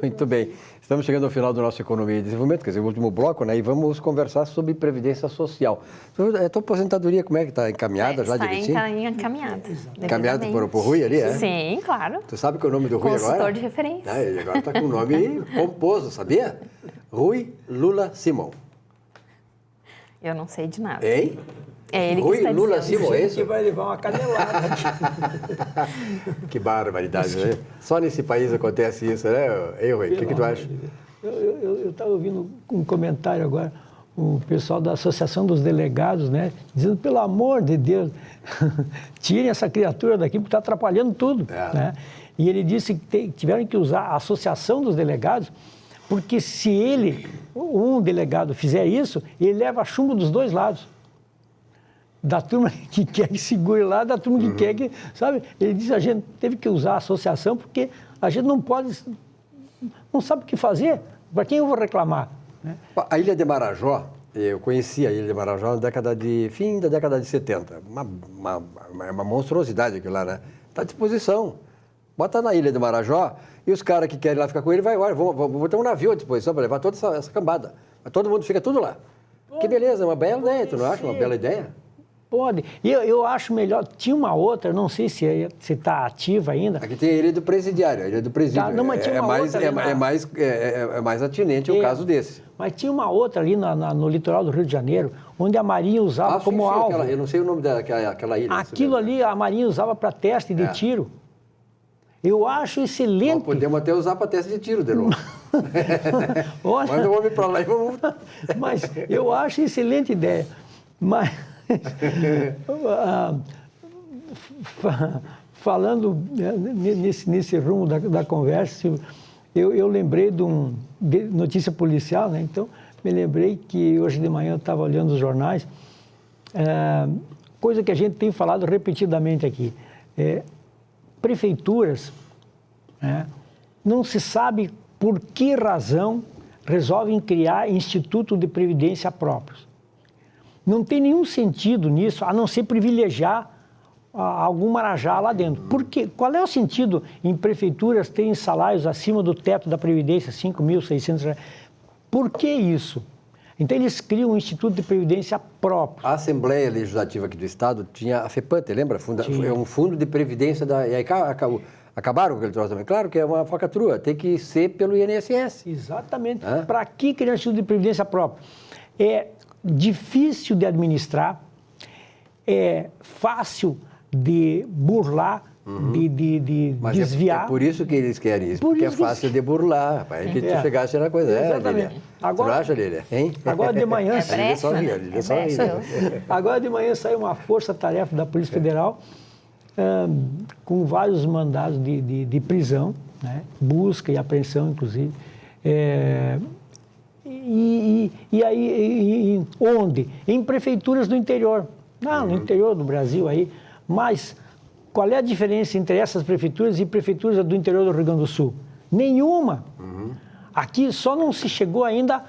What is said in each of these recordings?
Muito bem. Estamos chegando ao final do nosso Economia e Desenvolvimento, quer dizer, o último bloco, né? E vamos conversar sobre Previdência Social. A tua aposentadoria, como é que está? Encaminhada já direitinho? Está encaminhada. Encaminhada por Rui ali, é? Sim, claro. Tu sabe que é o nome do Rui agora? Consultor de referência. Ele agora está com um nome pomposo, sabia? Rui Lula Simão. Eu não sei de nada. Hein? É ele que Rui está Lula dizendo. Simão, é isso? Que vai levar uma canelada aqui. Que barbaridade, né? Só nesse país acontece isso, né? Ei, Rui, o que tu acha? Eu estava ouvindo um comentário agora, o pessoal da Associação dos Delegados, né? Dizendo, pelo amor de Deus, tirem essa criatura daqui porque está atrapalhando tudo. Né? E ele disse que tiveram que usar a Associação dos Delegados, porque se um delegado fizer isso, ele leva chumbo dos dois lados. Da turma que quer que segure lá, da turma que quer que, sabe? Ele disse, a gente teve que usar a associação porque a gente não sabe o que fazer. Para quem eu vou reclamar? Né? A Ilha de Marajó, eu conheci a Ilha de Marajó no fim da década de 70. Uma monstruosidade aquilo lá, né? Está à disposição. Bota na Ilha de Marajó e os caras que querem lá ficar com ele, vou ter um navio à disposição para levar toda essa cambada. Mas todo mundo fica tudo lá. Que beleza, uma bela ideia, tu não acha uma bela ideia? Pode. Eu acho melhor. Tinha uma outra, não sei se está ativa ainda. Aqui tem a Ilha do Presidiário, a Ilha do Presídio. Tá, não, mas tinha uma outra é mais atinente o caso desse. Mas tinha uma outra ali no litoral do Rio de Janeiro, onde a Marinha usava como alvo. Eu não sei o nome daquela ilha. Aquilo ali a Marinha usava para teste de tiro. Eu acho excelente. Nós podemos até usar para teste de tiro, Delon. Manda o homem para lá e vamos... Mas eu acho excelente ideia. Mas... falando nesse rumo da conversa, eu lembrei de notícia policial, né? Então me lembrei que hoje de manhã eu estava olhando os jornais, coisa que a gente tem falado repetidamente aqui, prefeituras, né, não se sabe por que razão resolvem criar instituto de previdência próprios. Não tem nenhum sentido nisso, a não ser privilegiar algum marajá lá dentro. Porque qual é o sentido em prefeituras terem salários acima do teto da Previdência, R$5.600? Por que isso? Então, eles criam um Instituto de Previdência próprio. A Assembleia Legislativa aqui do Estado tinha a FEPANTE, lembra? É um fundo de previdência E aí acabaram com aquele troço também. Claro que é uma falcatrua, tem que ser pelo INSS. Exatamente. Para que criar um Instituto de Previdência próprio? É difícil de administrar, é fácil de burlar, de desviar. É por isso que eles querem isso, porque é fácil de burlar. Para que tu chegasse na coisa. Exatamente. Lília. Agora, tu não acha, Lília? Hein? Agora de manhã... Agora de manhã saiu uma força-tarefa da Polícia Federal com vários mandados de prisão, né? Busca e apreensão, inclusive. E aí, onde? Em prefeituras do interior. No interior do Brasil aí. Mas qual é a diferença entre essas prefeituras e prefeituras do interior do Rio Grande do Sul? Nenhuma. Aqui só não se chegou ainda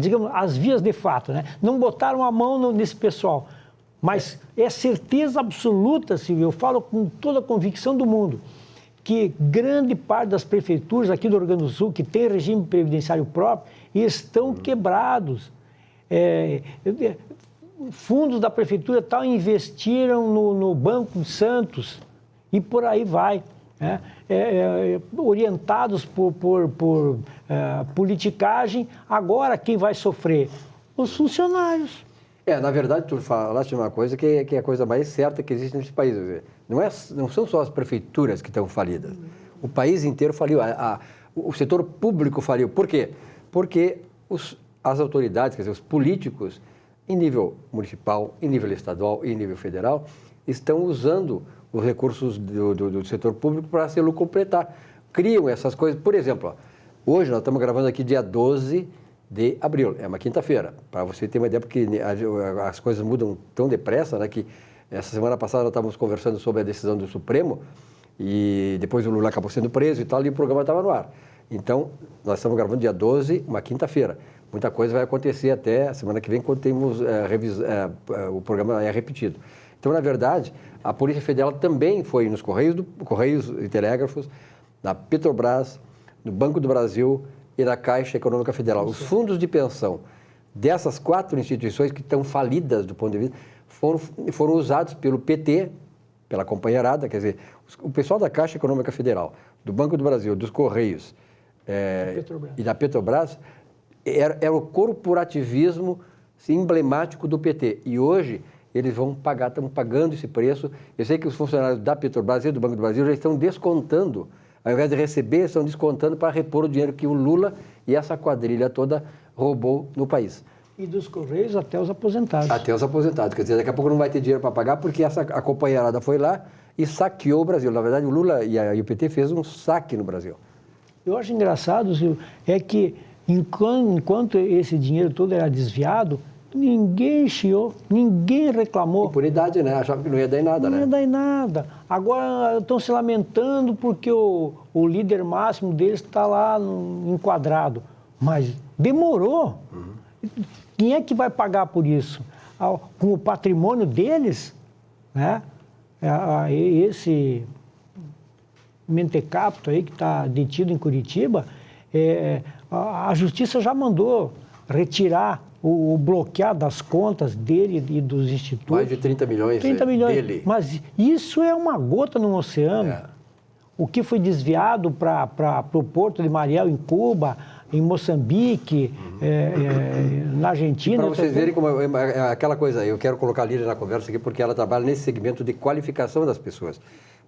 digamos, às vias de fato, né? Não botaram a mão nesse pessoal. Mas é certeza absoluta, Silvio, eu falo com toda a convicção do mundo, que grande parte das prefeituras aqui do Rio Grande do Sul, que tem regime previdenciário próprio, estão quebrados. Fundos da prefeitura tal investiram no Banco de Santos e por aí vai. Né? Orientados por politicagem, agora quem vai sofrer? Os funcionários. Na verdade, tu falaste uma coisa que é a coisa mais certa que existe nesse país. Não são só as prefeituras que estão falidas. O país inteiro faliu. O setor público faliu. Por quê? Porque as autoridades, quer dizer, os políticos, em nível municipal, em nível estadual e em nível federal, estão usando os recursos do setor público para se lucropletar. Criam essas coisas. Por exemplo, hoje nós estamos gravando aqui dia 12 de abril, é uma quinta-feira, para você ter uma ideia, porque as coisas mudam tão depressa, né, que essa semana passada nós estávamos conversando sobre a decisão do Supremo e depois o Lula acabou sendo preso e tal, e o programa estava no ar. Então, nós estamos gravando dia 12, uma quinta-feira. Muita coisa vai acontecer até a semana que vem, quando temos o programa é repetido. Então, na verdade, a Polícia Federal também foi nos Correios e Telégrafos, na Petrobras, no Banco do Brasil e na Caixa Econômica Federal. Os fundos de pensão dessas 4 instituições que estão falidas do ponto de vista foram usados pelo PT, pela companheirada, quer dizer, o pessoal da Caixa Econômica Federal, do Banco do Brasil, dos Correios e da Petrobras, era o corporativismo emblemático do PT. E hoje eles vão pagar, estão pagando esse preço. Eu sei que os funcionários da Petrobras e do Banco do Brasil já estão descontando, ao invés de receber, estão descontando para repor o dinheiro que o Lula e essa quadrilha toda roubou no país. E dos Correios até os aposentados. Até os aposentados. Quer dizer, daqui a pouco não vai ter dinheiro para pagar porque a companheirada foi lá e saqueou o Brasil. Na verdade, o Lula e o PT fez um saque no Brasil. Eu acho engraçado, Silvio, é que enquanto esse dinheiro todo era desviado, ninguém chiou, ninguém reclamou. Impunidade, né? Achava que não ia dar em nada, né? Não ia dar em nada. Agora estão se lamentando porque o líder máximo deles está lá enquadrado. Mas demorou. Quem é que vai pagar por isso? Com o patrimônio deles, né? Esse mentecapto aí que está detido em Curitiba, a justiça já mandou retirar o bloquear das contas dele e dos institutos. Mais de 30 milhões, 30 milhões dele. Mas isso é uma gota no oceano. O que foi desviado para o Porto de Mariel, em Cuba, em Moçambique, na Argentina. Para vocês verem como é aquela coisa, eu quero colocar a Lília na conversa aqui porque ela trabalha nesse segmento de qualificação das pessoas.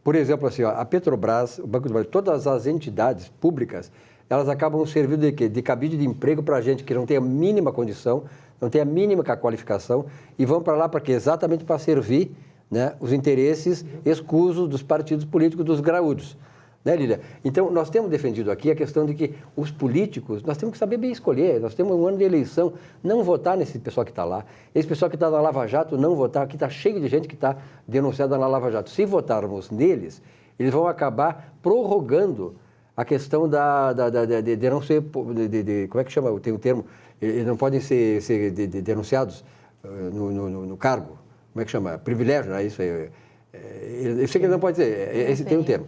Por exemplo, assim, ó, a Petrobras, o Banco do Brasil, todas as entidades públicas, elas acabam servindo de quê? De cabide de emprego para gente que não tem a mínima condição, não tem a mínima qualificação e vão para lá para quê? Exatamente para servir, né, os interesses escusos dos partidos políticos, dos graúdos. Né, Lília? Então, nós temos defendido aqui a questão de que os políticos, nós temos que saber bem escolher, nós temos um ano de eleição, não votar nesse pessoal que está lá, esse pessoal que está na Lava Jato, não votar, que está cheio de gente que está denunciada na Lava Jato. Se votarmos neles, eles vão acabar prorrogando a questão de não ser, como é que chama, tem um termo, eles não podem ser denunciados no cargo, como é que chama, privilégio, né? Isso aí, eu sei que ele não pode ser, esse tem um termo.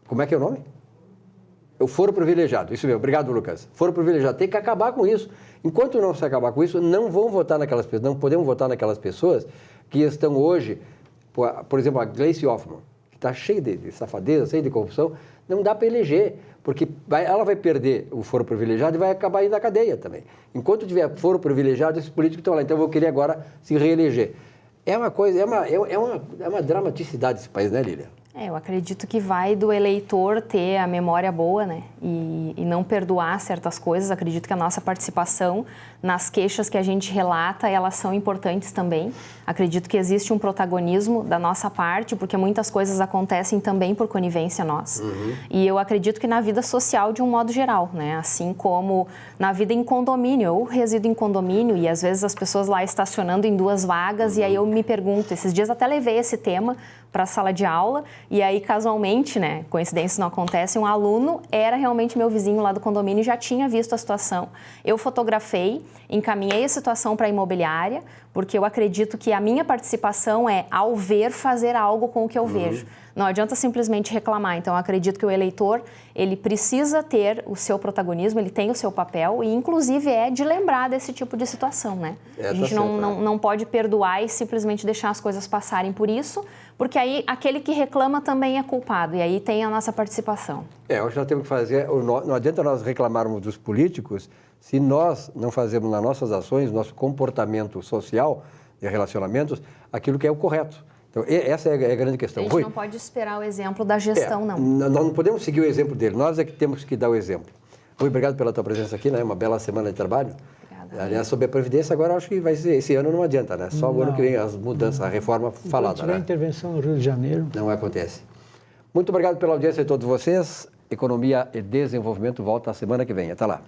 Como é que é o nome? O foro privilegiado, isso mesmo, obrigado, Lucas. Foro privilegiado, tem que acabar com isso. Enquanto não se acabar com isso, não vão votar naquelas pessoas, não podemos votar naquelas pessoas que estão hoje, por exemplo, a Gleice Hoffmann, que está cheia de safadeza, cheia de corrupção, não dá para eleger, porque ela vai perder o foro privilegiado e vai acabar indo na cadeia também. Enquanto tiver foro privilegiado, esses políticos estão lá, então eu vou querer agora se reeleger. É uma coisa, é uma dramaticidade esse país, né, Lília? Eu acredito que vai do eleitor ter a memória boa, né? E não perdoar certas coisas. Acredito que a nossa participação nas queixas que a gente relata, elas são importantes também. Acredito que existe um protagonismo da nossa parte, porque muitas coisas acontecem também por conivência nossa. E eu acredito que na vida social, de um modo geral, né? Assim como na vida em condomínio. Eu resido em condomínio e às vezes as pessoas lá estacionando em 2 vagas e aí eu me pergunto, esses dias até levei esse tema para a sala de aula e aí casualmente, né, coincidências não acontecem, um aluno era realmente meu vizinho lá do condomínio e já tinha visto a situação. Eu fotografei, encaminhei a situação para a imobiliária, porque eu acredito que a minha participação é, ao ver, fazer algo com o que eu vejo. Não adianta simplesmente reclamar. Então, eu acredito que o eleitor, ele precisa ter o seu protagonismo, ele tem o seu papel e, inclusive, é de lembrar desse tipo de situação, né? A gente não pode perdoar e simplesmente deixar as coisas passarem por isso, porque aí aquele que reclama também é culpado e aí tem a nossa participação. Eu acho que nós temos que fazer, não adianta nós reclamarmos dos políticos se nós não fazemos nas nossas ações, nosso comportamento social e relacionamentos, aquilo que é o correto. Então, essa é a grande questão. A gente não pode esperar o exemplo da gestão, não. Nós não podemos seguir o exemplo dele, nós é que temos que dar o exemplo. Rui, obrigado pela tua presença aqui, né? Uma bela semana de trabalho. Obrigada. Aliás, sobre a Previdência, agora acho que vai ser, esse ano não adianta, né? Só o ano que vem as mudanças, a reforma falada, se tiver intervenção no Rio de Janeiro. Não acontece. Muito obrigado pela audiência de todos vocês. Economia e Desenvolvimento volta a semana que vem. Até lá.